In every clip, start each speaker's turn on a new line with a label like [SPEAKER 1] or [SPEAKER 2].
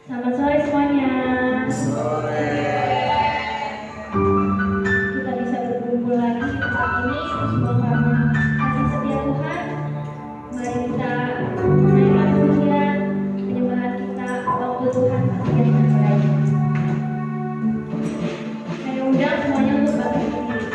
[SPEAKER 1] Selamat sore semuanya.
[SPEAKER 2] Sore.
[SPEAKER 1] Kita bisa berkumpul lagi di tempat ini semua karena kasih setia Tuhan. Mari kita menaikkan pujian penyembahan kita waktu Tuhan pasti akan baik. Saya undang semuanya untuk bangkit berdiri.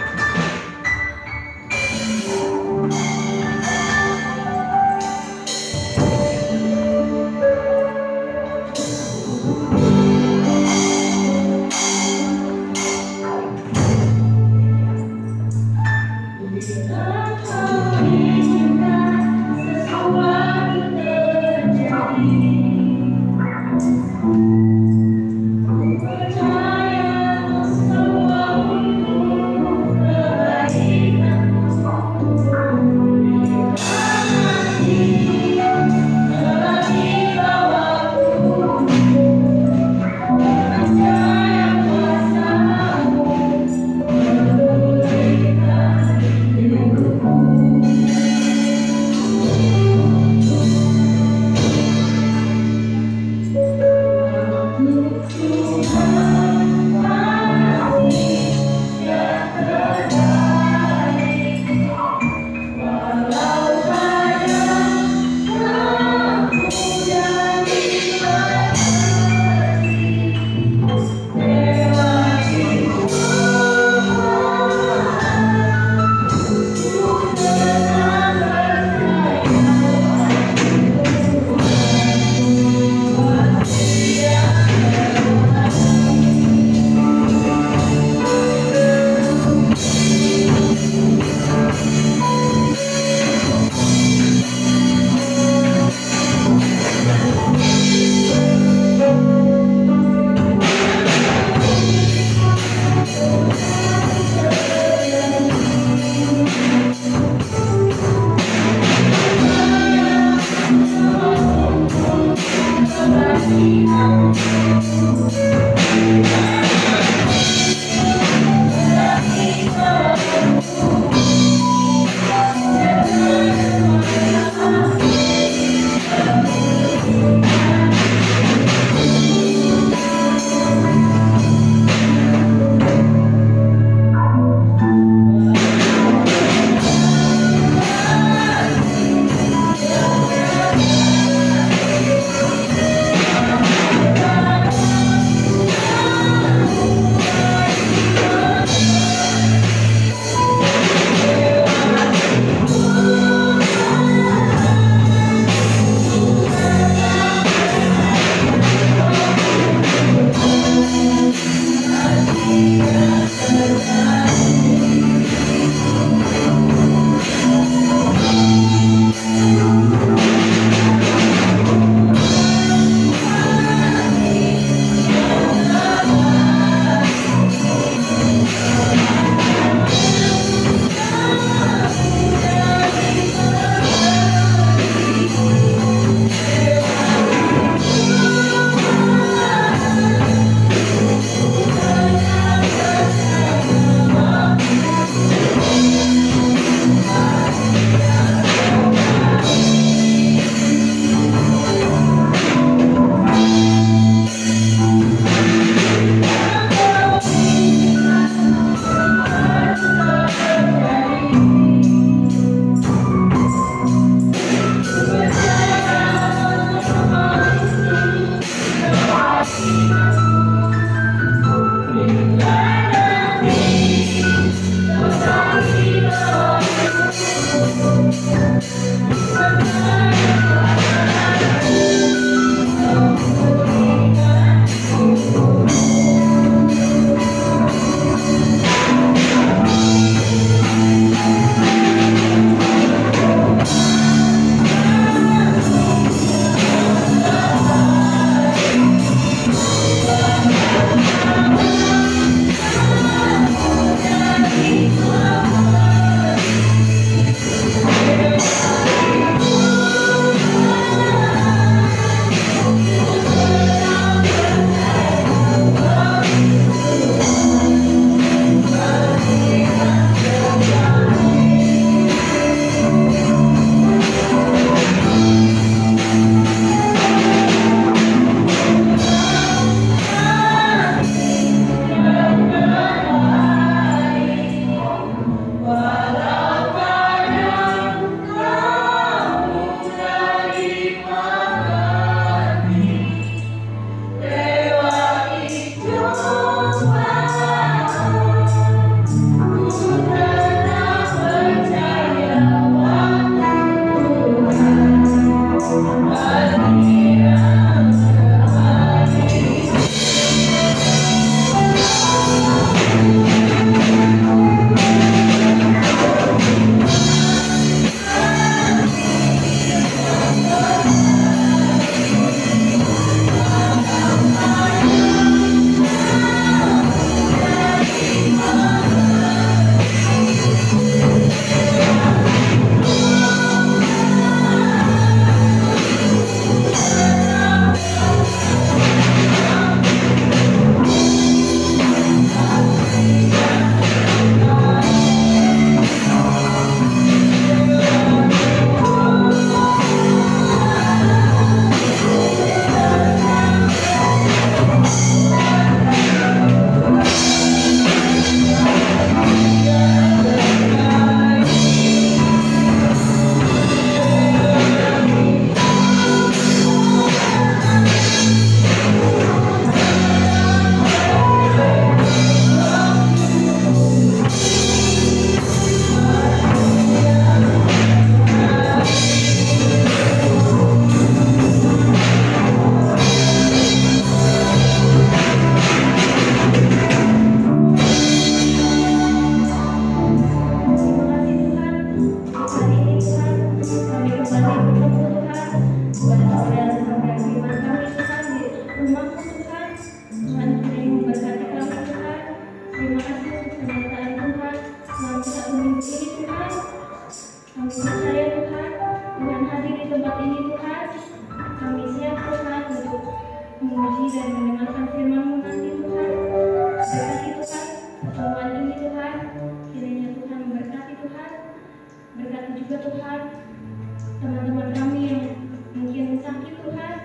[SPEAKER 1] Tuhan.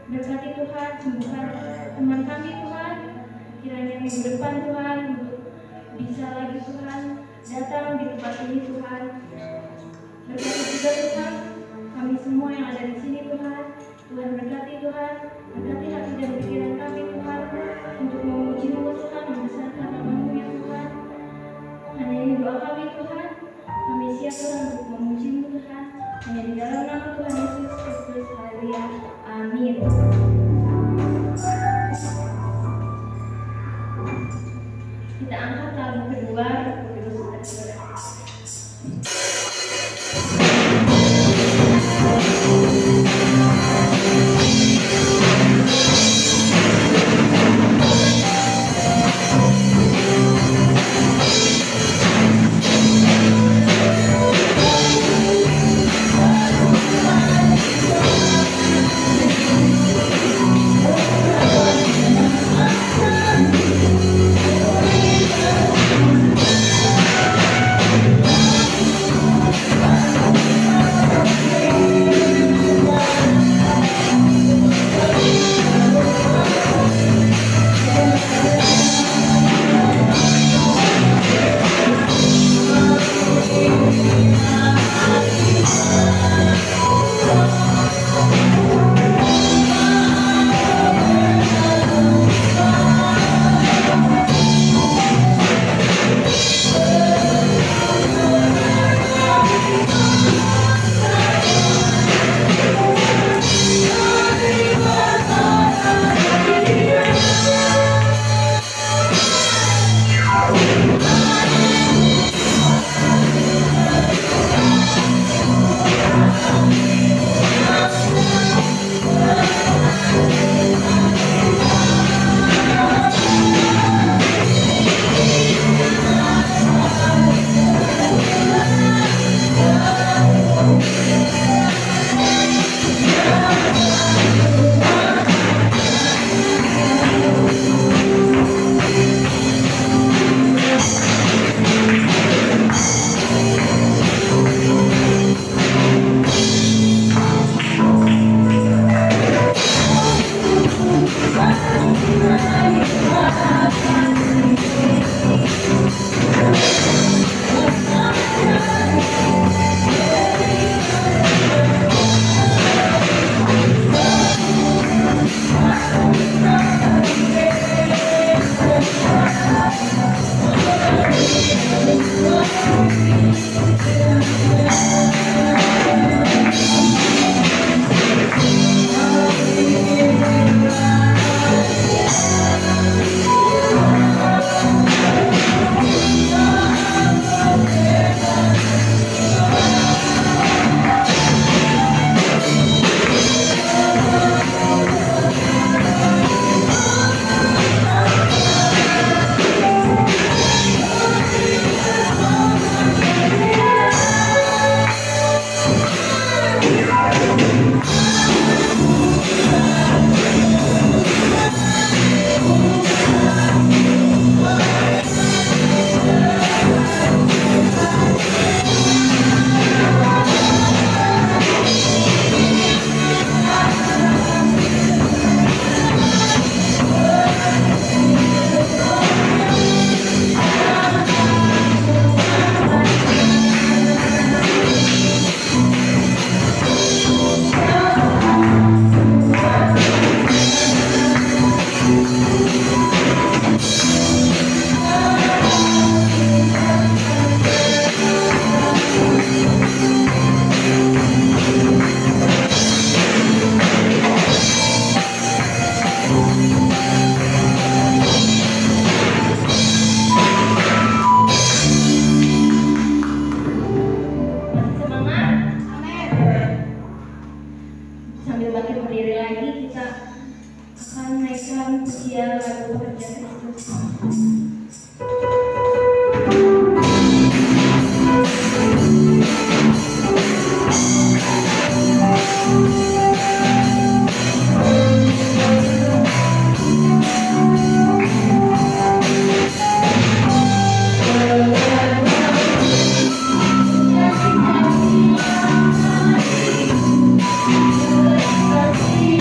[SPEAKER 1] Berkati Tuhan, sembuhkan teman kami Tuhan. Kiranya minggu depan Tuhan untuk bisa lagi Tuhan datang di tempat ini Tuhan. Berkati juga Tuhan kami semua yang ada di sini Tuhan. Tuhan berkati Tuhan, berkati hati dan pikiran kami Tuhan untuk memuji-Mu Tuhan, membesarkan nama-Mu ya Tuhan. Hanya ini doa kami Tuhan. Kami siap Tuhan untuk memuji-Mu Tuhan. Hanya di dalam nama Tuhan Yesus Kristus. Haleluya. Amin. Kita angkat lagu kedua, Roh Kudus ada.
[SPEAKER 2] Kasih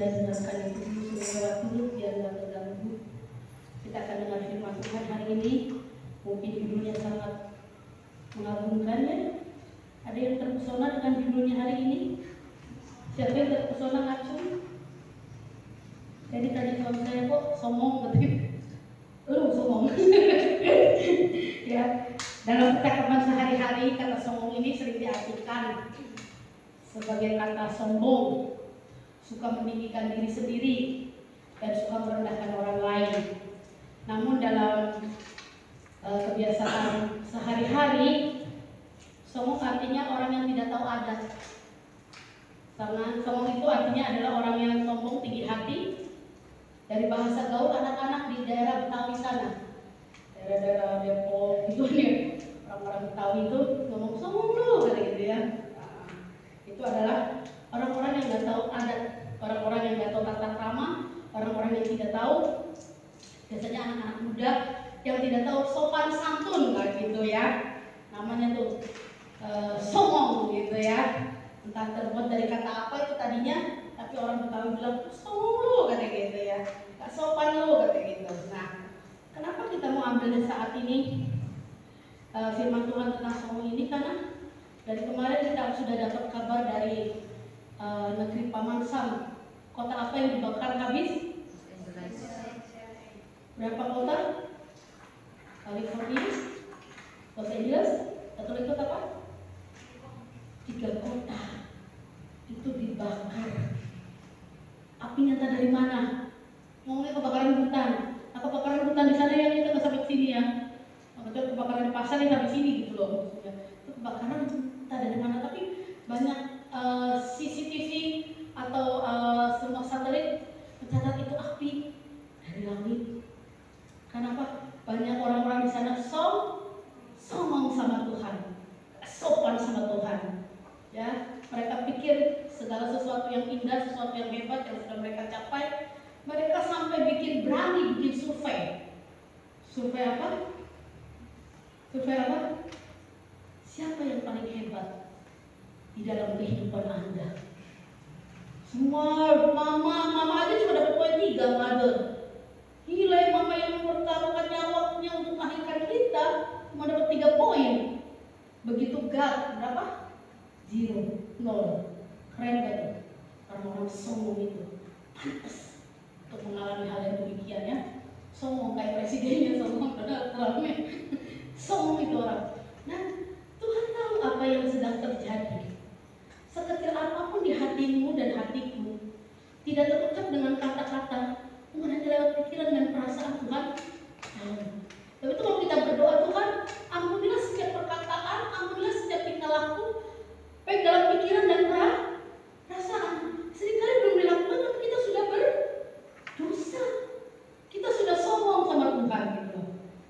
[SPEAKER 2] Anda dengarkan itu suruh lewat dulu biar nggak terganggu. Kita akan dengar firman Tuhan hari ini. Mungkin judulnya sangat mengagumkan ya. Ada yang terpesona dengan judulnya hari ini? Siapa yang terpesona ngacung? Jadi tadi suami saya kok somong betul. Somong. Ya, dalam percakapan sehari-hari kata somong ini sering diartikan sebagai kata sombong, suka meninggikan diri sendiri dan suka merendahkan orang lain. Namun dalam kebiasaan sehari-hari, sombong artinya orang yang tidak tahu adat. Sombong itu artinya adalah orang yang sombong, tinggi hati. Dari bahasa gaul anak-anak di daerah Betawi sana, daerah-daerah Depok gitu ya, orang-orang Betawi itu ngomong sombong lu, kayak gitu ya. Itu adalah orang-orang yang nggak tahu adat, orang-orang yang nggak tahu tata krama, orang-orang yang tidak tahu, biasanya anak-anak muda yang tidak tahu sopan santun, kayak gitu ya. Namanya tuh somong gitu ya. Entah terbuat dari kata apa itu tadinya, tapi orang Betawi bilang sombong lu, kayak gitu ya. Gak sopan lu, kayak gitu. Nah, kenapa kita mau ambil saat ini firman Tuhan tentang sombong ini? Karena dari kemarin kita sudah dapat kabar dari negeri Paman Sam. Kota apa yang dibakar habis? Berapa kota? California, Los Angeles, satu lagi kota apa? 3 kota itu dibakar. Apinya entah dari mana. Ngomongnya kebakaran hutan. Nah, kebakaran hutan di sana yang itu nggak sampai sini ya. Maksudnya kebakaran di pasar yang sampai sini gitu loh. Maksudnya itu kebakaran entah dari mana. Tapi banyak CCTV atau semua satelit mencatat itu api dari langit. Kenapa? Banyak orang-orang di sana sombong sama Tuhan, sopan sama Tuhan. Ya, mereka pikir segala sesuatu yang indah, sesuatu yang hebat yang sudah mereka capai, mereka sampai berani bikin survei. Survei apa? Survei apa? Siapa yang paling hebat di dalam kehidupan Anda? Semua mama aja cuma dapat poin 3, mother. Gila, mama yang mempertaruhkan nyawanya untuk melahirkan kita cuma dapat 3 poin. Begitu God berapa? 0, 0. Keren gak tuh? Orang-orang sombong itu pantas untuk mengalami hal yang demikian ya. Sombong kayak presidennya, sombong Donald Trump ya. Sombong itu orang. Nah, Tuhan tahu apa yang sedang terjadi. Sekecil apapun di hatimu dan hatiku, tidak terucap dengan kata-kata, mungkin hanya lewat pikiran dan perasaan Tuhan. Tapi itu kalau kita berdoa, Tuhan, ampunilah setiap perkataan, ampunilah setiap tingkah laku, baik dalam pikiran dan perasaan. Seringkali belum dilakukan, tapi kita sudah berdosa. Kita sudah sombong sama Tuhan gitu.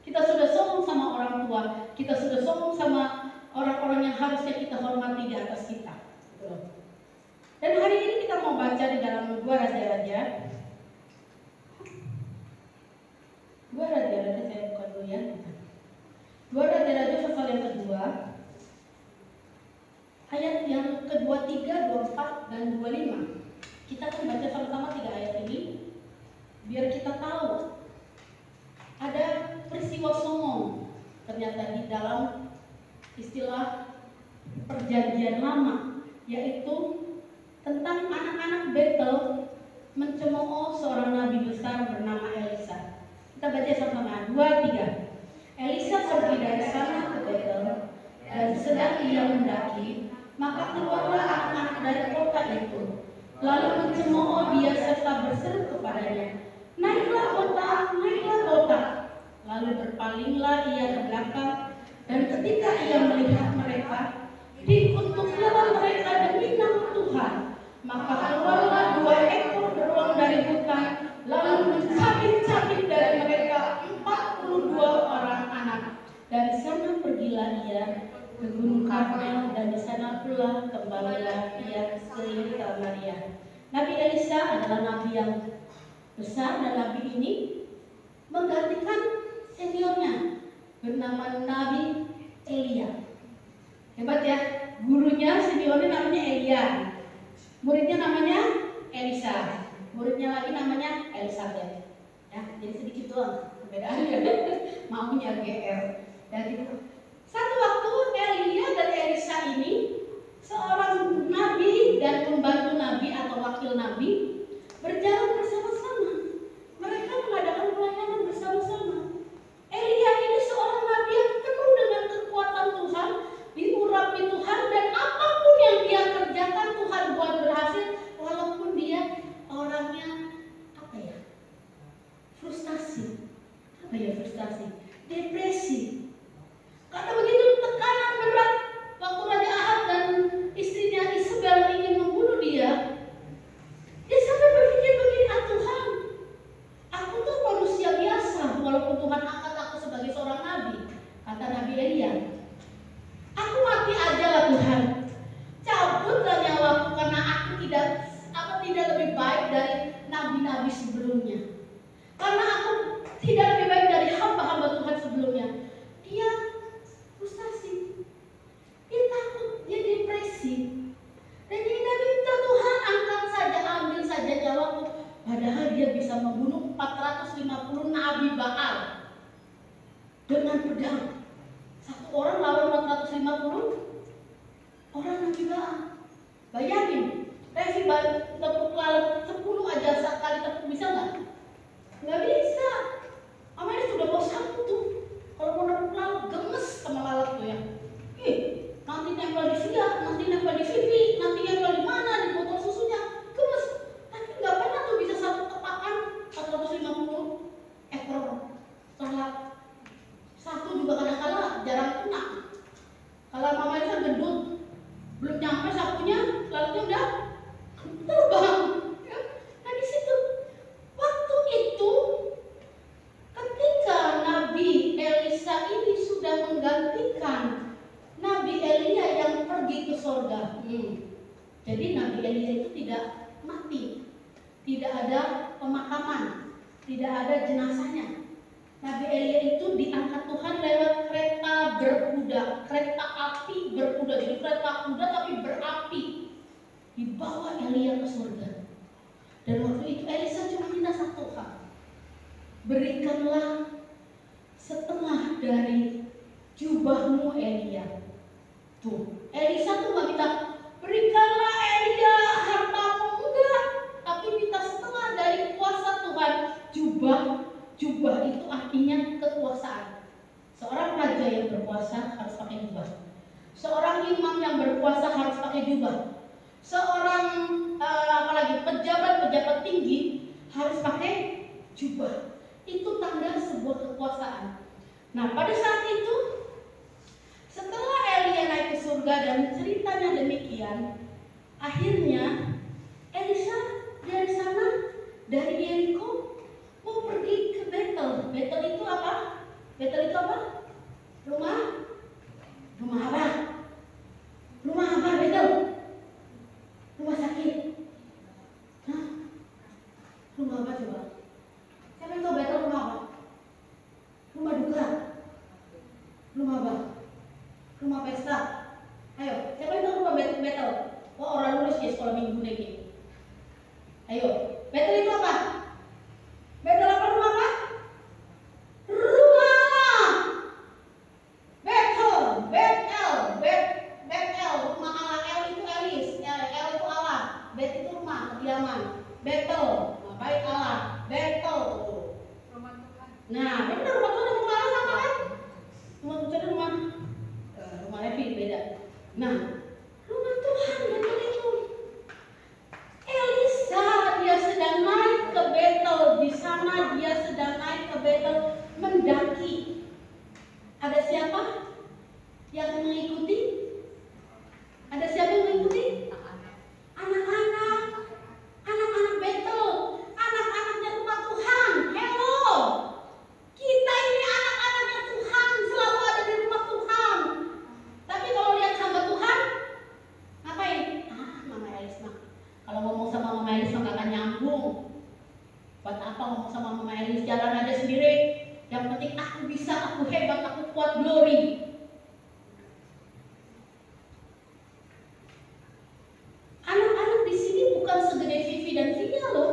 [SPEAKER 2] Kita sudah sombong sama orang tua. Kita sudah sombong sama orang-orang yang harusnya kita hormati di atas kita. Gitu. Dan hari ini kita mau baca di dalam 2 Raja-Raja. 2 Raja-Raja, saya buka dulu ya. 2 Raja-Raja pasal yang kedua, ayat yang kedua, 3, 24, dan 25. Kita akan baca sama-sama 3 ayat ini biar kita tahu ada peristiwa sombong ternyata di dalam istilah perjanjian lama, yaitu tentang anak-anak Betel mencemooh seorang nabi besar bernama Elisa. Kita baca sama-sama 2, 3. Elisa pergi dari sana ke Betel, dan sedang ia mendaki, maka keluarlah anak-anak dari kota itu, lalu mencemooh dia serta berseru kepadanya, naiklah kota, naiklah kota. Lalu berpalinglah ia ke belakang, dan ketika ia melihat mereka, dikutuklah mereka demi nama Tuhan. Maka keluarlah 2 ekor beruang dari hutan, lalu mencabik-cabik dari mereka 42 orang anak. Dari sana pergilah ia ke Gunung Karmel, dan di sana pula kembalilah ia ke Samaria. Nabi Elisa adalah nabi yang besar, dan nabi ini menggantikan seniornya bernama Nabi Elia. Hebat ya, gurunya seniornya namanya Elia, muridnya namanya Elisa. muridnya lagi namanya Elizabeth. Ya, jadi sedikit doang perbedaannya. Maunya GR. Jadi satu waktu Elia dan Elisa ini seorang nabi dan pembantu nabi atau wakil nabi berjalan bersama-sama. Mereka mengadakan pelayanan bersama-sama. Elia ini seorang nabi yang penuh dengan kekuatan Tuhan, diurapi Tuhan, dan apapun yang dia kerjakan Tuhan buat berhasil, walaupun dia orangnya frustasi. Frustasi, depresi. Karena begitu tekanan berat waktu Raja Ahab dan istrinya Isabel ingin membunuh dia sampai berpikir begini, Tuhan, aku tuh manusia biasa, walaupun Tuhan angkat aku sebagai seorang nabi. Kata Nabi Elia, aku mati aja lah Tuhan, cabutlah nyawaku, karena aku tidak lebih baik dari nabi-nabi sebelumnya, karena aku tidak lebih baik dari hamba-hamba Tuhan sebelumnya. Dia frustasi, dia takut, dia depresi, dan dia minta Tuhan angkat saja, ambil saja nyawaku. Padahal dia bisa membunuh 450 nabi Baal dengan pedang. Satu orang lawan 450 orang nabi Baal. Bayangin, Revi tepuk lalat 10 aja sekali tepuk, bisa nggak? Nggak bisa. Amel sudah mau satu tuh. Kalau mau tepuk lalat gemes sama lalat tuh ya. Nanti nempel di Via, nanti nempel di Vivi, nanti nempel di mana, di botol susunya, gemes. Tapi nggak pernah tuh bisa satu tepakan 450 ekor lalat. Satu juga kadang-kadang jarang kena. Kalau Mama Elsa gendut, belum nyampe sapunya, lalatnya udah terbang. Ya. Nah di situ, waktu itu, ketika Nabi Elisa ini sudah menggantikan Nabi Elia yang pergi ke surga. Jadi Nabi Elia itu tidak mati, tidak ada pemakaman, tidak ada jenazahnya. Nabi Elia itu diangkat Tuhan lewat kereta berkuda, kereta api berkuda. Jadi kereta kuda tapi berapi, dibawa Elia ke surga. Dan waktu itu Elisa cuma minta satu hal, berikanlah setengah dari jubahmu Elia. Tuh, Elisa tuh gak minta berikanlah Elia hartamu, enggak, tapi minta setengah dari kuasa Tuhan. Jubah itu artinya kekuasaan. Seorang raja yang berkuasa harus pakai jubah. Seorang imam yang berkuasa harus pakai jubah. Seorang apalagi pejabat tinggi harus pakai jubah. Itu tanda sebuah kekuasaan. Nah, pada saat itu setelah Elia naik ke surga dan ceritanya demikian, akhirnya Elisa dari sana, dari Yeriko, mau pergi ke Betel. Betel itu apa? Betel itu apa? Rumah apa? Rumah apa Betel? Rumah sakit. Hah? Rumah apa coba? Siapa yang tahu Betel rumah apa? Rumah duka. Rumah apa? Rumah pesta. Ayo, siapa yang tahu rumah Betel? Oh, orang lulus ya sekolah minggu lagi. Ayo, Betel itu apa? Betel apa, rumah apa? Rumah Allah. Betel, rumah Allah. El itu Elis, El itu Allah. Bet itu rumah, kediaman. Betel, baik Allah. Betel. Rumah Tuhan. Nah, benar rumah Tuhan dan rumah Allah sama kan? Rumah Tuhan dan rumah Levi beda. Nah, rumah Tuhan Betel itu. Elisa dia sedang naik ke Betel, di sana dia sedang naik ke Betel mendaki. Ada siapa yang mengikuti? Ada siapa yang mengikuti? Anak-anak Betel, anak-anaknya rumah Tuhan. Hello, kita ini anak-anaknya Tuhan, selalu ada di rumah Tuhan. Tapi kalau lihat hamba Tuhan, ngapain? Mama Elis mah. Kalau ngomong sama Mama Elis mah gak akan nyambung. Buat apa ngomong sama Mama Elis? Jalan aja sendiri. Yang penting aku bisa, aku hebat, aku kuat, glory. Anak-anak di sini bukan segede Vivi dan Via loh.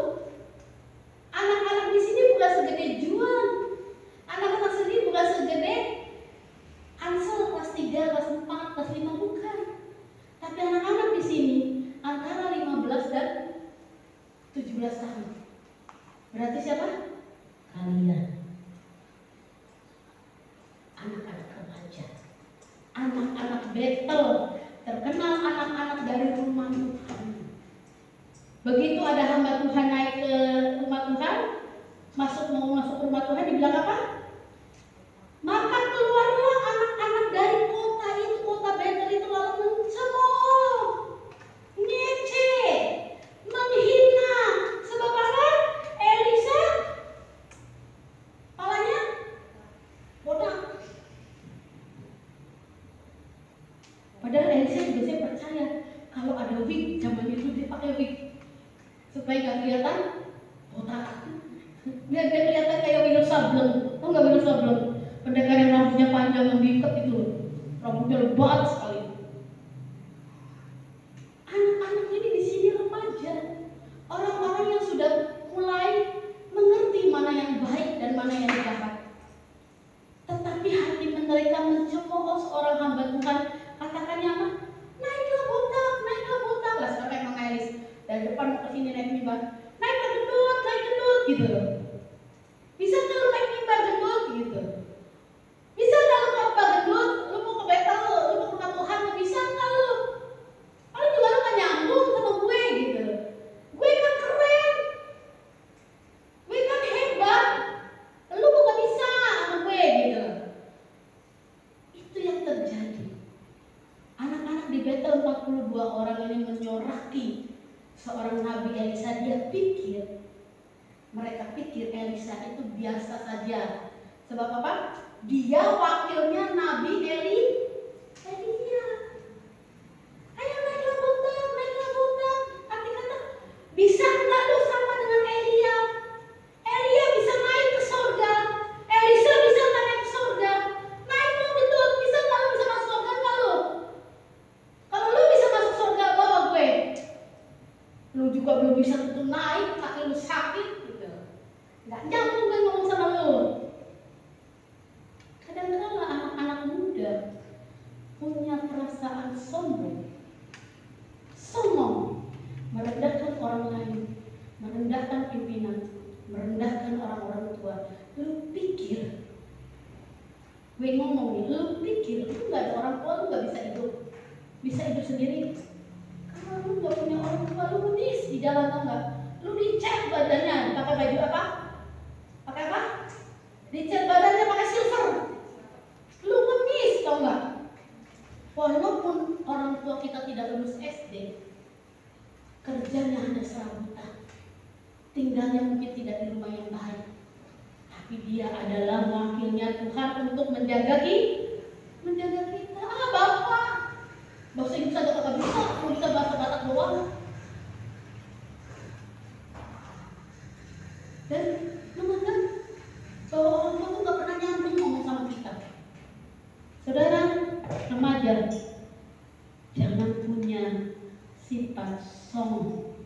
[SPEAKER 2] anak-anak Betel, terkenal anak-anak dari rumah Tuhan. Begitu ada hamba Tuhan naik ke rumah Tuhan, mau masuk ke rumah Tuhan, dibilang apa? Maka keluarlah anak-anak dari kota itu, kota Betel itu, lalu mencemooh, ngece, menghina. Sebab apa? Elisa palanya botak. Padahal Elisa juga saya percaya kalau ada wig, zaman itu dia pakai wig supaya gak kelihatan botak. Biar dia kelihatan kayak Wiro Sableng. Tahu nggak Wiro Sableng? Pendekar yang rambutnya panjang yang diikat itu, rambutnya lebat sekali. Anak-anak ini di sini remaja, orang-orang yang sudah mulai mengerti mana yang baik dan mana yang jahat. Tetapi hati mereka mencemooh seorang hamba Tuhan. Katakannya apa? Naiklah botak lah. Sampai Mang Elis dari depan mau ke sini naik mimbar, naik gendut gitu loh. Bisa nggak lu naik mimbar gendut gitu? Bisa nggak lu khotbah gendut? Lu mau ke Betel, lu mau ke rumah Tuhan, bisa nggak lu? Kalau juga lu nggak nyambung sama gue gitu. Gue kan keren, gue kan hebat, lu nggak bisa sama gue gitu. Itu yang terjadi. Anak-anak di Betel 42 orang ini menyoraki seorang Nabi Elisa. Mereka pikir Elisa itu biasa saja. Sebab apa? Dia wakilnya Nabi Elia. Ayo naiklah botak. Arti kata, bisa nggak lu sama dengan Elia? Elia bisa naik ke surga, Elisa bisa nggak naik ke surga? Naik lu gendut, bisa nggak lu bisa masuk surga nggak lu? Kalau lu bisa masuk surga, bawa gue. Lu juga belum bisa tentu naik, kaki lu sakit gitu. Nggak nyambung gue ngomong sama lu. Kadang-kadang anak-anak muda punya perasaan sombong, merendahkan orang lain, merendahkan pimpinan, merendahkan orang-orang tua. Lu pikir, gue ngomong nih, lu pikir lu nggak ada orang tua, lu nggak bisa hidup sendiri. Kalau lu nggak punya orang tua, lu medis di jalan, tau nggak? Lu dicat badannya, pakai baju apa? Pakai apa? Dicat badannya pakai silver. Lu ngemis, tau nggak? Walaupun orang tua kita tidak lulus SD, kerjanya hanya serabutan, tinggalnya mungkin tidak di rumah yang baik, tapi dia adalah wakilnya Tuhan untuk menjaga kita. Bapak, bahasa Inggris aja kagak bisa, bisa bahasa Batak doang. Dan teman-teman, bahwa orang tua tuh gak pernah nyambung ngomong sama kita. Saudara remaja, jangan punya sifat sombong,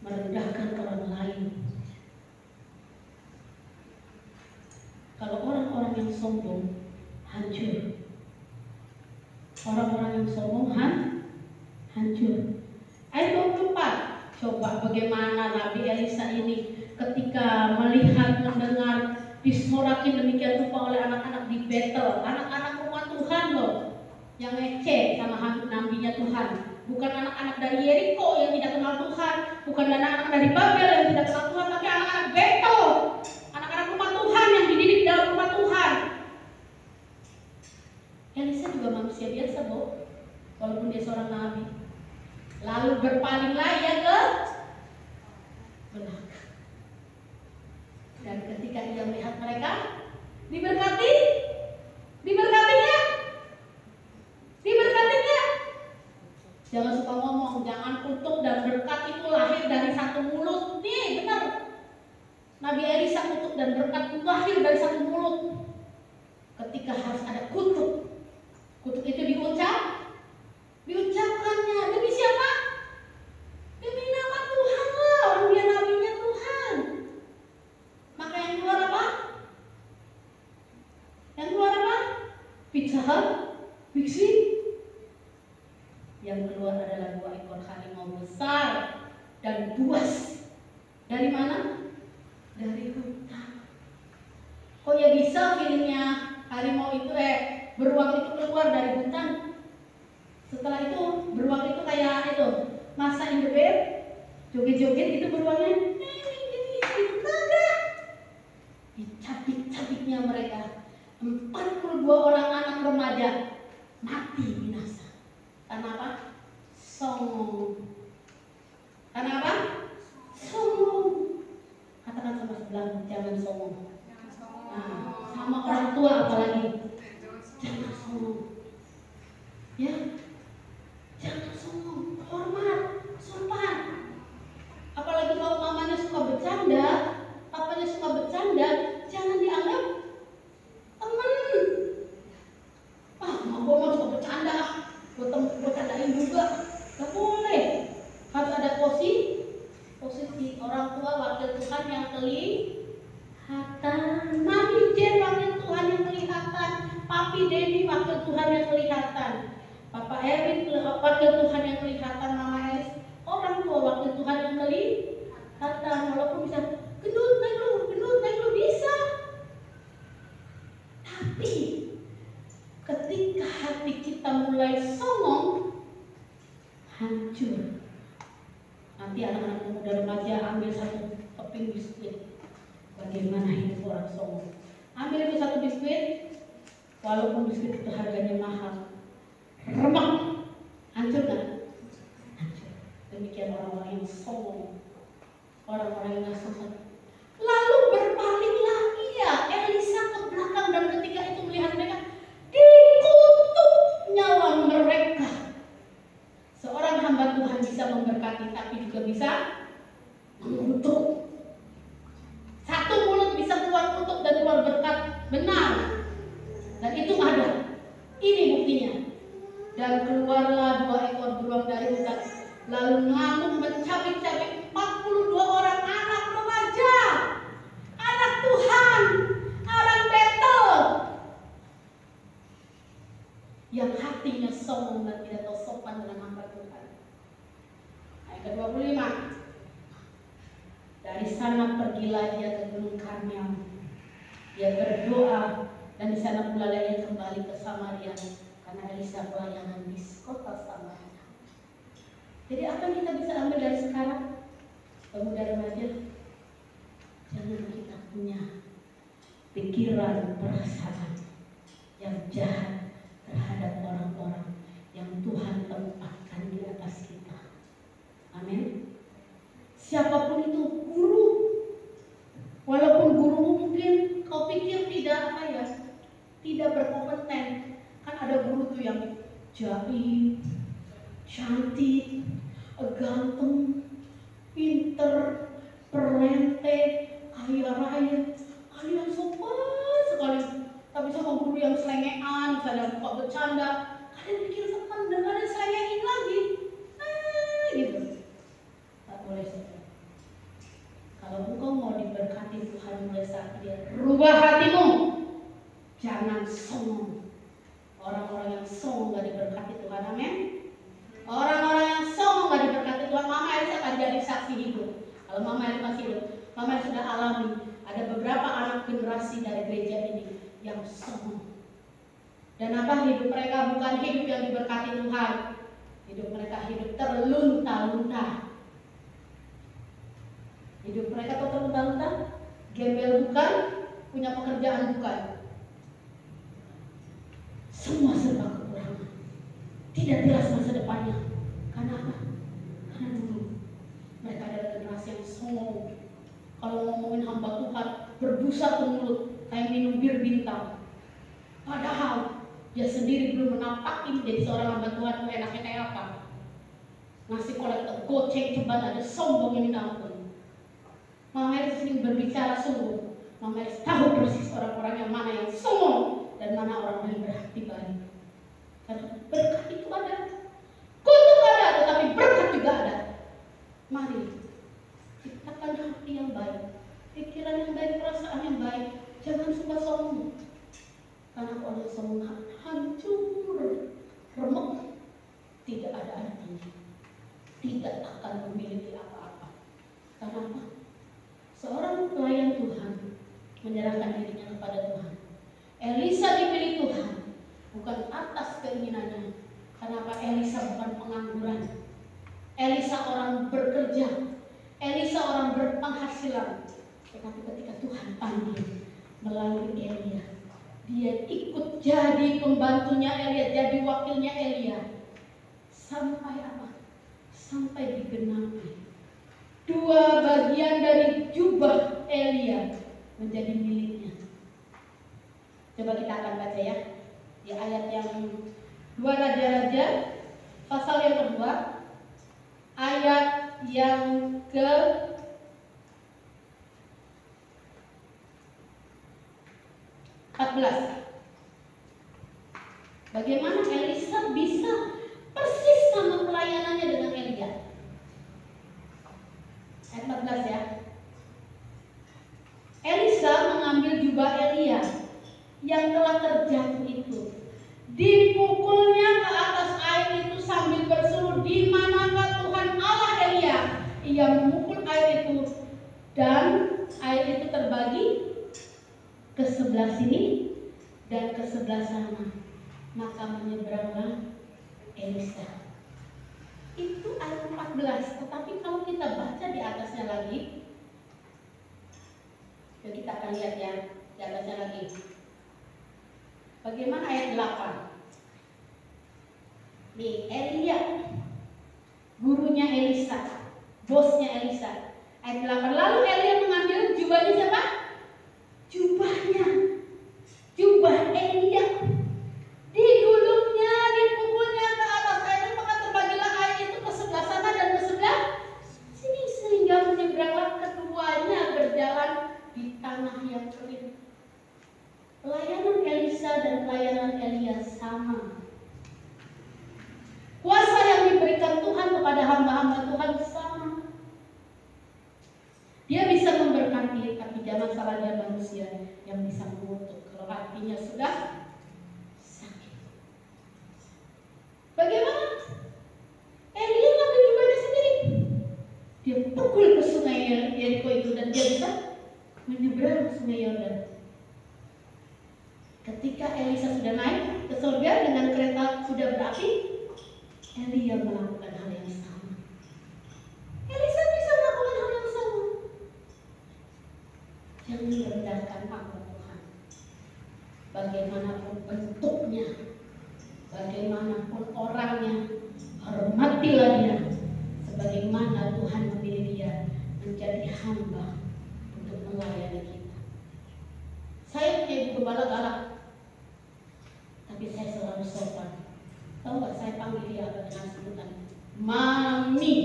[SPEAKER 2] merendahkan orang lain. Kalau orang-orang yang sombong hancur. Orang-orang yang sombong hancur. Ayat 24. Coba bagaimana Nabi Elisa ini ketika melihat, mendengar, disoraki demikian rupa oleh anak-anak di Betel, anak-anak rumah Tuhan loh, yang ngece sama nabinya Tuhan. Bukan anak-anak dari Yeriko yang tidak kenal Tuhan, bukan anak-anak dari Babel yang tidak kenal Tuhan, tapi anak-anak Betel, anak-anak rumah Tuhan yang dididik dalam rumah Tuhan. Elisa juga manusia biasa, walaupun dia seorang nabi. Lalu berpalinglah ia ke belakang. Dan ketika ia melihat mereka diberkati, diberkatinya. Jangan suka ngomong, jangan kutuk dan berkat itu lahir dari satu mulut. Nih benar, Nabi Elisa kutuk dan berkat itu lahir dari satu mulut. Ketika harus ada kutuk itu diucapkannya demi siapa? Demi nama Tuhan lah, orang dia nabinya Tuhan. Maka yang keluar apa? Pizza Hut, Bixi. Yang keluar adalah 2 ekor harimau besar dan buas. Dari mana? Dari hutan. Kok ya bisa feelingnya harimau itu beruang itu keluar dari hutan. Setelah itu beruang itu kayak itu masa in the bed, joget-joget itu beruangnya. Kagak. Dicabik-cabiknya mereka. 42 orang anak remaja mati binasa. Karena apa? Songong. Karena apa? Songong. Katakan sama sebelah, jangan songong. Nah, sama orang tua apalagi. Jangan songong. Ya. Jangan songong. Hormat, sopan. Apalagi kalau mamanya suka bercanda, papanya suka bercanda, jangan dianggap teman. Gue mau suka bercanda, gue bercandain juga. Gak boleh. Harus ada posisi orang tua wakil Tuhan yang kelihatan, Mami Jen wakil Tuhan yang kelihatan, Papi Denny wakil Tuhan yang kelihatan, Papa Erwin wakil Tuhan yang kelihatan, Mama Elis orang tua wakil Tuhan yang kelihatan. Walaupun bisa gendut naik lu bisa. Tapi ketika hati kita mulai songong, hancur. Nanti anak-anak muda remaja ambil satu keping biskuit. Bagaimana hidup orang songong? Ambil itu satu biskuit, walaupun biskuit itu harganya mahal, remak, hancur kan? Hancur. Demikian orang-orang yang songong, orang-orang yang nggak sopan. Lalu berbalik lagi ya, Elisa ke belakang dan ketika itu melihat mereka, dikutuk nyawa mereka. Seorang hamba Tuhan bisa memberkati, tapi juga bisa mengutuk. Satu mulut bisa keluar kutuk dan keluar berkat, benar. Dan itu ada. Ini buktinya. Dan keluarlah 2 ekor beruang dari hutan, lalu ngamuk mencabik-cabik 42 orang anak remaja, anak Tuhan, orang Betel, yang hatinya sombong dan tidak tahu sopan dengan hamba Tuhan. Ayat ke-25. Dari sana pergilah dia ke Gunung Karmel. Dia berdoa dan di sana pula dia kembali ke Samaria karena Elisa pelayanan di kota Samaria. Jadi apa yang kita bisa ambil dari sekarang? Pemuda remaja, jangan kita punya pikiran, perasaan yang jahat terhadap orang-orang yang Tuhan tempatkan di atas kita. Amin. Siapapun itu, guru, walaupun gurumu mungkin kau pikir tidak berkompeten. Kan ada guru tuh yang jaim, cantik, ganteng, pinter, perlente, kaya raya, kalian sopan sekali. Tapi sama guru yang selengean, misalnya suka bercanda, kalian bikin teman dan kalian selengengin lagi, gitu. Tak boleh sopan. Kalau engkau mau diberkati Tuhan mulai saat ini, rubah hatimu, jangan songong. Orang-orang yang songong gak diberkati Tuhan, amin. Orang-orang yang songong gak diberkati Tuhan. Mama Elis akan jadi saksi hidup. Kalau Mama Elis masih hidup, Mama Elis sudah alami. Ada beberapa anak generasi dari gereja ini yang songong. Dan apa, hidup mereka bukan hidup yang diberkati Tuhan. Hidup mereka hidup terlunta-lunta. Hidup mereka tuh terlunta-lunta, gembel bukan, punya pekerjaan bukan. Semua serba kekurangan. Tidak jelas masa depannya. Karena apa? Karena dulu mereka adalah generasi yang songong. Kalau ngomongin hamba Tuhan, berbusa ke mulut kayak minum bir bintang. Padahal dia sendiri belum menampakkan jadi seorang hamba Tuhan itu enaknya kayak apa. Ngasih kolektor goceng ceban aja sombong ini ampun. Mama Elis sering berbicara sungguh. Mama Elis tahu persis orang-orang yang mana yang sombong dan mana orang yang berhati baik. Karena berkat itu ada, kutuk ada, tetapi berkat juga ada. Mari ciptakan hati yang baik, pikiran yang baik, perasaan yang baik. Jangan suka sombong. Karena kalau sombong hancur, remuk, tidak ada artinya, tidak akan memiliki apa-apa. Karena apa? Seorang pelayan Tuhan menyerahkan dirinya kepada Tuhan. Elisa dipilih Tuhan bukan atas keinginannya. Kenapa? Elisa bukan pengangguran. Elisa orang bekerja. Elisa orang berpenghasilan. Tetapi ketika Tuhan panggil melalui Elia, dia ikut jadi pembantunya Elia, jadi wakilnya Elia. Sampai apa? Sampai digenapi 2 bagian dari jubah Elia menjadi miliknya. Coba kita akan baca ya, di ayat yang 2 Raja-Raja pasal yang kedua, ayat yang ke 14. Bagaimana Elisa bisa persis sama pelayanannya dengan Elia. Ayat 14 ya. Elisa mengambil jubah Elia yang telah terjatuh itu, dipukulnya ke atas air itu sambil berseru, "Di manakah Tuhan Allah Elia?" Ia memukul air itu dan air itu terbagi ke sebelah sini dan ke sebelah sana. Maka menyeberanglah Elisa. Itu ayat 14. Tetapi kalau kita baca di atasnya lagi, ya kita akan lihat ya di atasnya lagi. Bagaimana ayat 8? Nih, Elia, gurunya Elisa, bosnya Elisa. Ayat 8. Lalu Elia mengambil jubahnya siapa? Jubah Elia. Digulungnya, dipukulnya ke atas air, maka terbagilah air itu ke sebelah sana dan ke sebelah sini, sehingga menyeberanglah keduanya berjalan di tanah yang kering. Pelayanan Elisa dan pelayanan Elia sama. Kuasa yang diberikan Tuhan kepada hamba-hamba Tuhan sama. Dia bisa memberkati, tapi jangan salah, dia manusia yang bisa mengutuk kalau hatinya sudah sakit. Bagaimana? Elia ngambil jubahnya sendiri. Dia pukul ke sungai Yeriko itu dan dia bisa menyeberang sungai Yordan. Ketika Elisa sudah naik ke surga dengan kereta kuda berapi, Elia melakukan hal yang sama. Elisa bisa melakukan hal yang sama. Jangan merendahkan hamba Tuhan. Bagaimanapun bentuknya, bagaimanapun orangnya, hormatilah dia. Sebagaimana Tuhan memilih dia menjadi hamba untuk melayani kita. Saya punya ibu gembala galak, tapi saya selalu sopan. Tahu nggak saya panggil dia apa dengan sebutan? Mami.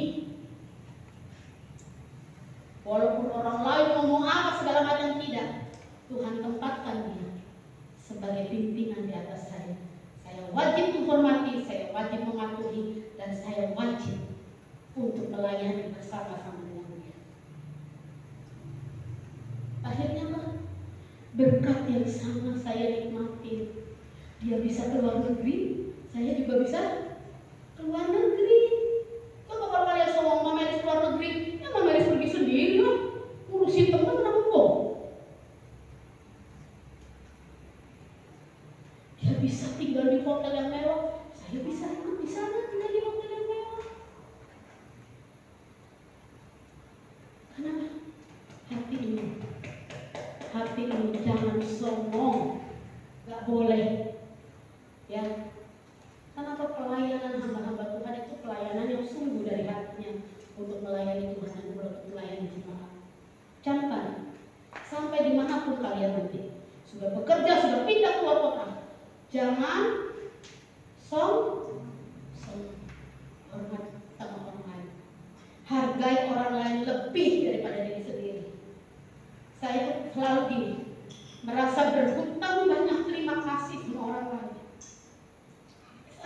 [SPEAKER 2] Walaupun orang lain ngomong apa segala macam, tidak. Tuhan tempatkan dia sebagai pimpinan di atas saya. Saya wajib menghormati, saya wajib mematuhi, dan saya wajib untuk melayani bersama-sama dengan dia. Akhirnya apa? Berkat yang sama saya nikmati. Dia bisa keluar negeri, saya juga bisa keluar negeri. Coba kalau kalian ngomong Mama Elis keluar negeri, ya Mama Elis pergi sendiri lah, ngurusin teman nanggung. Dia bisa tinggal di hotel yang mewah, saya bisa ikut di sana tinggal di hotel yang mewah. Kenapa? Hati ini jangan sombong, gak boleh. Ya, kenapa pelayanan hamba-hamba Tuhan itu pelayanan yang sungguh dari hatinya untuk melayani Tuhan dan untuk melayani jemaat. Camkan, sampai dimanapun kalian nanti, sudah bekerja, sudah pindah keluar kota, jangan hormat sama orang lain. Hargai orang lain lebih daripada diri sendiri. Saya selalu gini, merasa berhutang banyak terima kasih sama orang lain.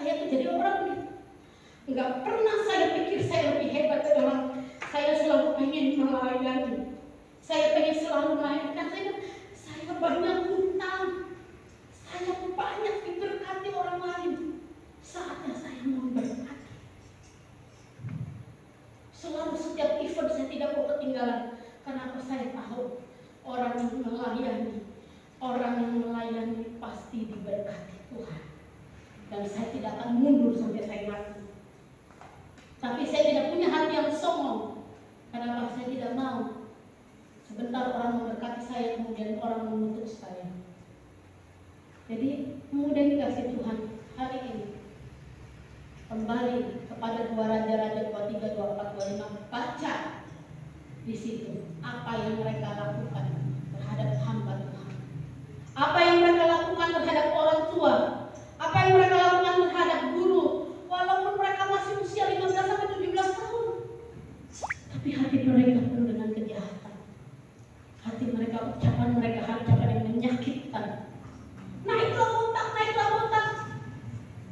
[SPEAKER 2] Saya tuh jadi orang gitu. Nggak pernah saya pikir saya lebih hebat dari orang. Saya selalu pengen melayani. Saya pengen selalu melayani. Saya banyak hutang. Saya banyak diberkati orang lain. Saatnya saya memberkati. Selalu setiap event saya tidak mau ketinggalan. Karena saya tahu orang yang melayani pasti diberkati Tuhan. dan saya tidak akan mundur sampai saya mati. Tapi saya tidak punya hati yang songong. Karena saya tidak mau sebentar orang memberkati saya, kemudian orang mengutuk saya. Jadi mudah dikasih Tuhan hari ini. Kembali kepada 2 Raja-Raja 23, 24, 25, baca di situ apa yang mereka lakukan terhadap hamba Tuhan. Apa yang mereka lakukan terhadap orang tua. Apa yang mereka lakukan terhadap guru. Walaupun mereka masih usia 15 sampai 17 tahun. Tapi hati mereka penuh dengan kejahatan. Hati mereka, ucapan mereka, ucapan yang menyakitkan. Naiklah botak.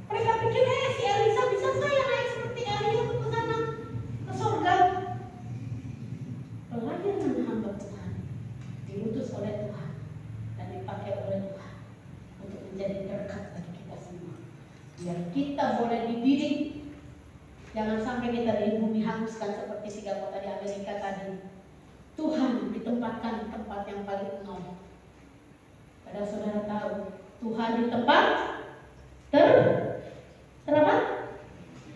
[SPEAKER 2] Mereka pikir, si Elisa bisa saya naik seperti Elia ke sana, ke surga. Pelayanan hamba Tuhan diutus oleh Tuhan dan dipakai oleh Tuhan untuk menjadi berkat bagi kita semua. Biar kita boleh dididik. Jangan sampai kita di bumi hanguskan seperti 3 kota di Amerika tadi. Tuhan ditempatkan tempat yang paling nol. Padahal saudara tahu, Tuhan di tempat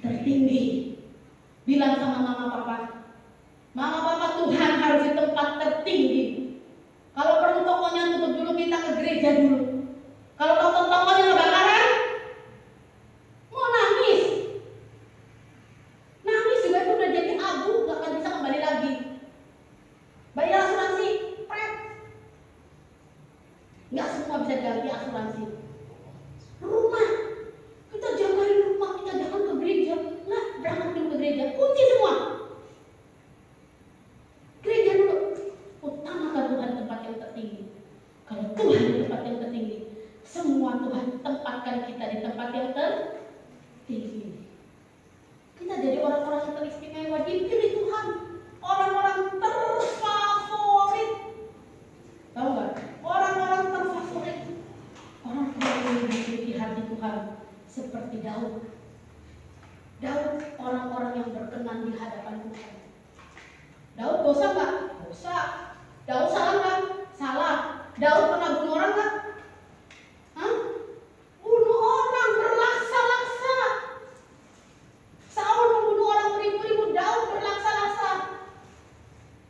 [SPEAKER 2] tertinggi. Bilang sama mama papa, Tuhan harus di tempat tertinggi. Kalau perlu tokonya tutup dulu, kita ke gereja dulu. Kalau tokonya kebakaran, mau nangis juga itu udah jadi abu, gak akan bisa kembali lagi. Bayar asuransi, nggak semua bisa ganti asuransi. Rumah, kita jagain rumah, kita jangan ke gereja. Nggak, berangkat dulu ke gereja, kunci semua. Gereja dulu, utamakan Tuhan tempat yang tertinggi. Kalau Tuhan di tempat yang tertinggi, semua Tuhan tempatkan kita di tempat yang tertinggi. Kita jadi orang-orang yang teristimewa, dipilih Tuhan, orang-orang terfavorit. Tahu nggak? Orang-orang terfavorit, orang yang memiliki hati Tuhan seperti Daud. Orang-orang yang berkenan di hadapan Tuhan. Daud dosa nggak? Dosa. Daud salah nggak? Salah. Daud pernah bunuh orang nggak? Bunuh orang berlaksa-laksa. Saul membunuh orang beribu-ribu, Daud berlaksa-laksa.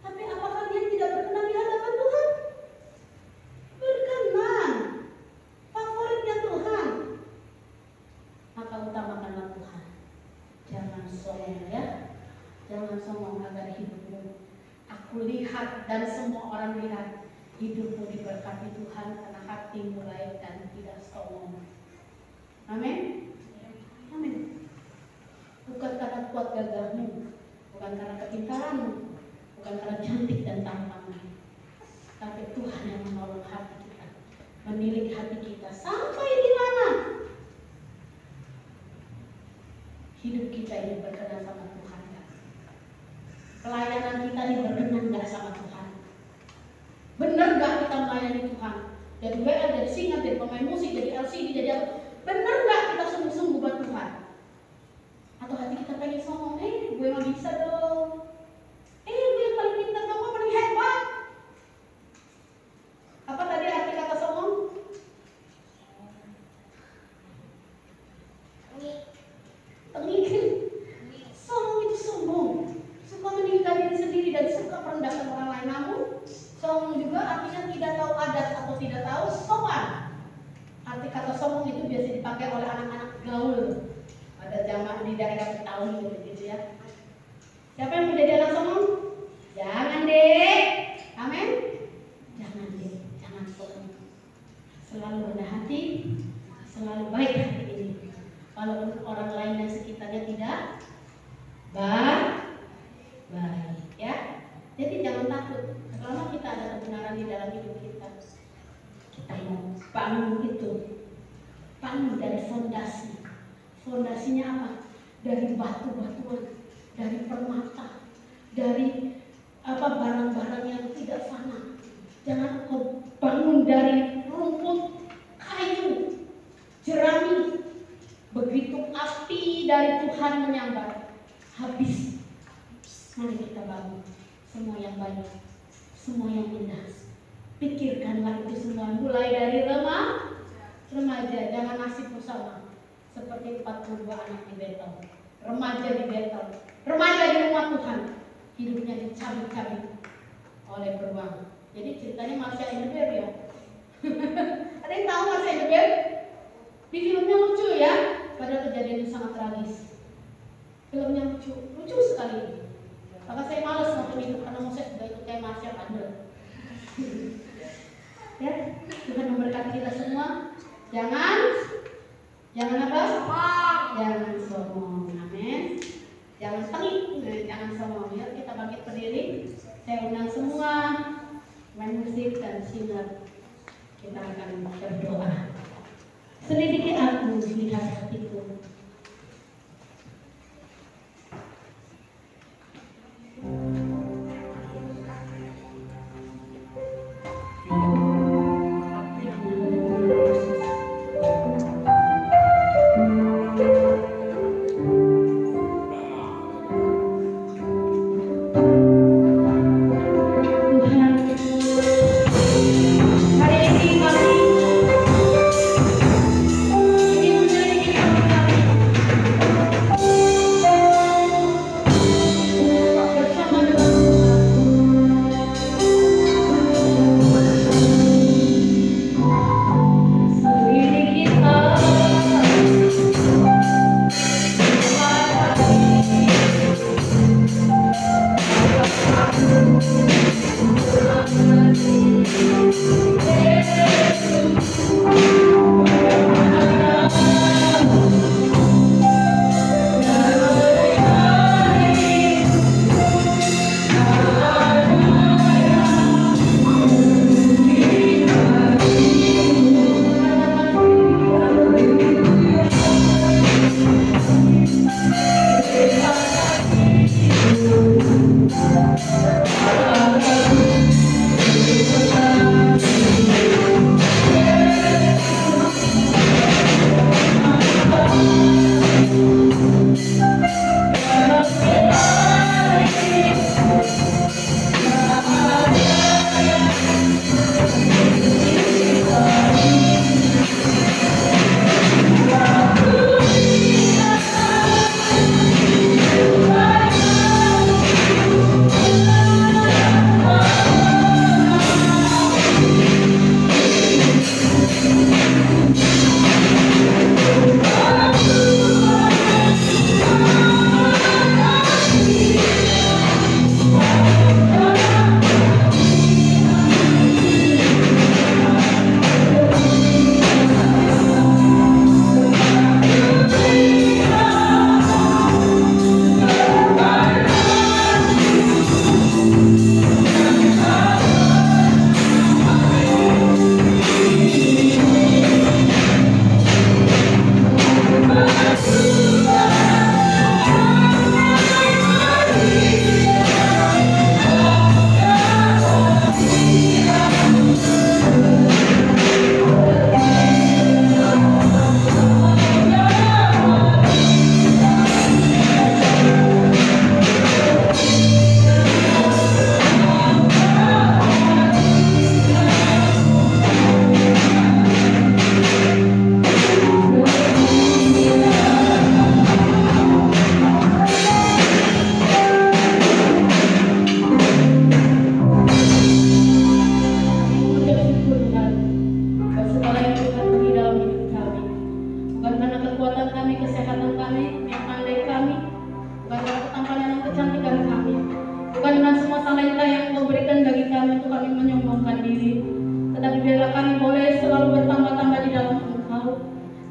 [SPEAKER 2] Tapi apakah dia tidak berkenan di hadapan Tuhan? Berkenan. Favoritnya Tuhan. Maka utamakanlah Tuhan. Jangan sombong ya. Jangan sombong agar hidupmu. Aku lihat dan semua orang lihat hidupmu diberkati Tuhan karena hatimu layak dan tidak sombong. Amin. Amin. Bukan karena kuat gagahmu, bukan karena kepintaranmu, bukan karena cantik dan tampangmu, tapi Tuhan yang menolong hati kita, menilik hati kita sampai di mana hidup kita ini berkenan sama Tuhan. Pelayanan kita ini berkenan nggak sama Tuhan? Benar nggak kita melayani Tuhan? Jadi WL, jadi singat, jadi pemain musik, jadi LCD, jadi apa? Benar nggak kita sungguh-sungguh buat Tuhan? Atau hati kita pengen sombong, gue mah bisa dong, gue yang paling pintar dong, gue paling hebat. Apa tadi arti kata sombong? Tengik. Sombong itu sombong, suka meninggikan diri sendiri dan suka merendahkan orang lain. Namun sombong juga artinya tidak tahu adat atau tidak tahu sopan. Arti kata sombong itu biasa dipakai oleh anak-anak gaul. Ada zaman di daerah Betawi gitu ya. Siapa yang menjadi anak sombong? Jangan deh. Amin. Jangan deh, jangan sombong. Selalu rendah hati, selalu baik hati ini. Walaupun orang lain dan sekitarnya tidak baik, ya. Jadi jangan takut. Selama kita ada kebenaran di dalam hidup kita, kita mau bangun itu, bangun dari fondasi. Fondasinya apa? Dari batu-batuan, dari permata, dari barang-barang yang tidak fana. Jangan kau bangun dari rumput, kayu, jerami. Begitu api dari Tuhan menyambar, habis. Mari kita bangun semua yang baik, semua yang indah. Pikirkanlah itu semua, mulai dari remaja, jangan nasib bersama. seperti 42 anak di Betel, remaja di Betel, remaja di rumah Tuhan, hidupnya dicabik-cabik oleh beruang. Jadi ceritanya Marsha and the Bear ya. Ada yang tahu Marsha and the Bear? Di filmnya lucu ya, padahal kejadian itu sangat tragis. Filmnya lucu sekali. Maka saya malas nonton itu karena mau saya sudah ikut kayak Marsha bandel. Ya, Tuhan memberkati kita semua. Jangan apa? Jangan sombong. Amin. Jangan tengik, jangan sombong. Yuk kita bangkit berdiri. Saya undang semua main musik dan singer. Kita akan berdoa. Selidiki aku, lihat hatiku.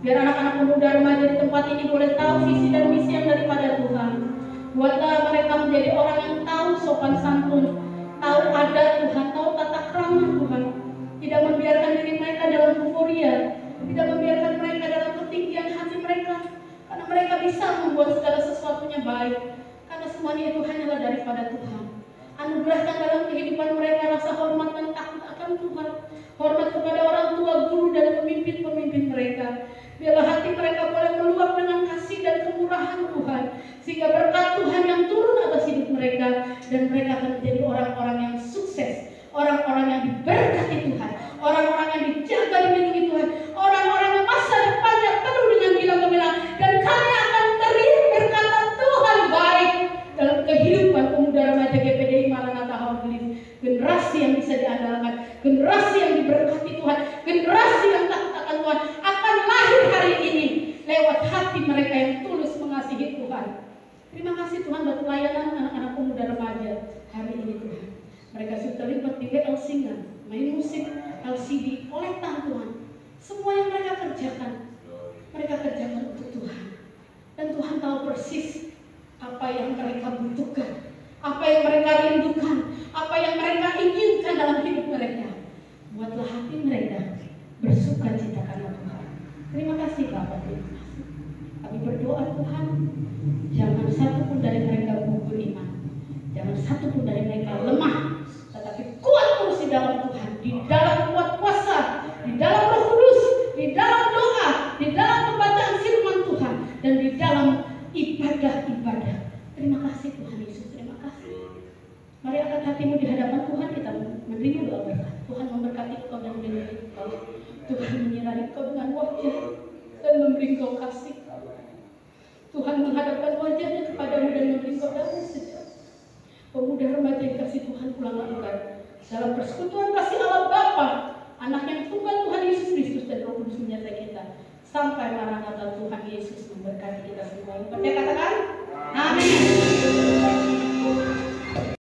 [SPEAKER 2] Biar anak-anak pemuda remaja di tempat ini boleh tahu visi dan misi yang daripada Tuhan. Buatlah mereka menjadi orang yang tahu sopan santun, tahu adat Tuhan, tahu tata krama Tuhan. Tidak membiarkan diri mereka dalam euforia, tidak membiarkan mereka dalam ketinggian hati mereka, karena mereka bisa membuat segala sesuatunya baik. Karena semuanya itu hanyalah daripada Tuhan. Anugerahkan dalam kehidupan mereka rasa hormat dan takut akan Tuhan, hormat kepada orang tua, guru, dan pemimpin-pemimpin mereka. Biarlah hati mereka boleh meluap dengan kasih dan kemurahan Tuhan, sehingga berkat Tuhan yang turun atas hidup mereka, dan mereka akan menjadi orang-orang yang sukses, orang-orang yang diberkati Tuhan, orang-orang yang dijaga, dilindungi Tuhan, orang-orang yang masa depannya penuh dengan gila gemilang, pelayanan anak-anak pemuda remaja hari ini Tuhan. Mereka sudah terlibat di WL Singan, main musik, LCD, oleh Tuhan. Semua yang mereka kerjakan untuk Tuhan. Dan Tuhan tahu persis apa yang mereka butuhkan, apa yang mereka rindukan, apa yang mereka inginkan dalam hidup mereka. Buatlah hati mereka bersuka cita karena Tuhan. Terima kasih Bapak. Kami berdoa Tuhan, jangan satu pun dari mereka gugur iman, jangan satu pun dari mereka lemah, tetapi kuat terus di dalam Tuhan, di dalam kuat kuasa, di dalam Roh Kudus, di dalam doa, di dalam pembacaan firman Tuhan, dan di dalam ibadah-ibadah. Terima kasih Tuhan Yesus, terima kasih. Mari angkat hatimu di hadapan Tuhan, kita menerima doa berkat. Tuhan memberkati engkau dan melindungi engkau. Tuhan menyertai engkau dengan wajah dan memberi engkau kasih. Tuhan menghadapkan wajahnya kepadamu dan memberi engkau damai sejahtera. Pemuda remaja yang kasih Tuhan, pulanglah engkau dalam persekutuan kasih Allah Bapa, Anak yang tunggal Tuhan Yesus Kristus dan Roh Kudus menyertai kita sampai maranatha Tuhan Yesus memberkati kita semua. Percaya katakan, amin.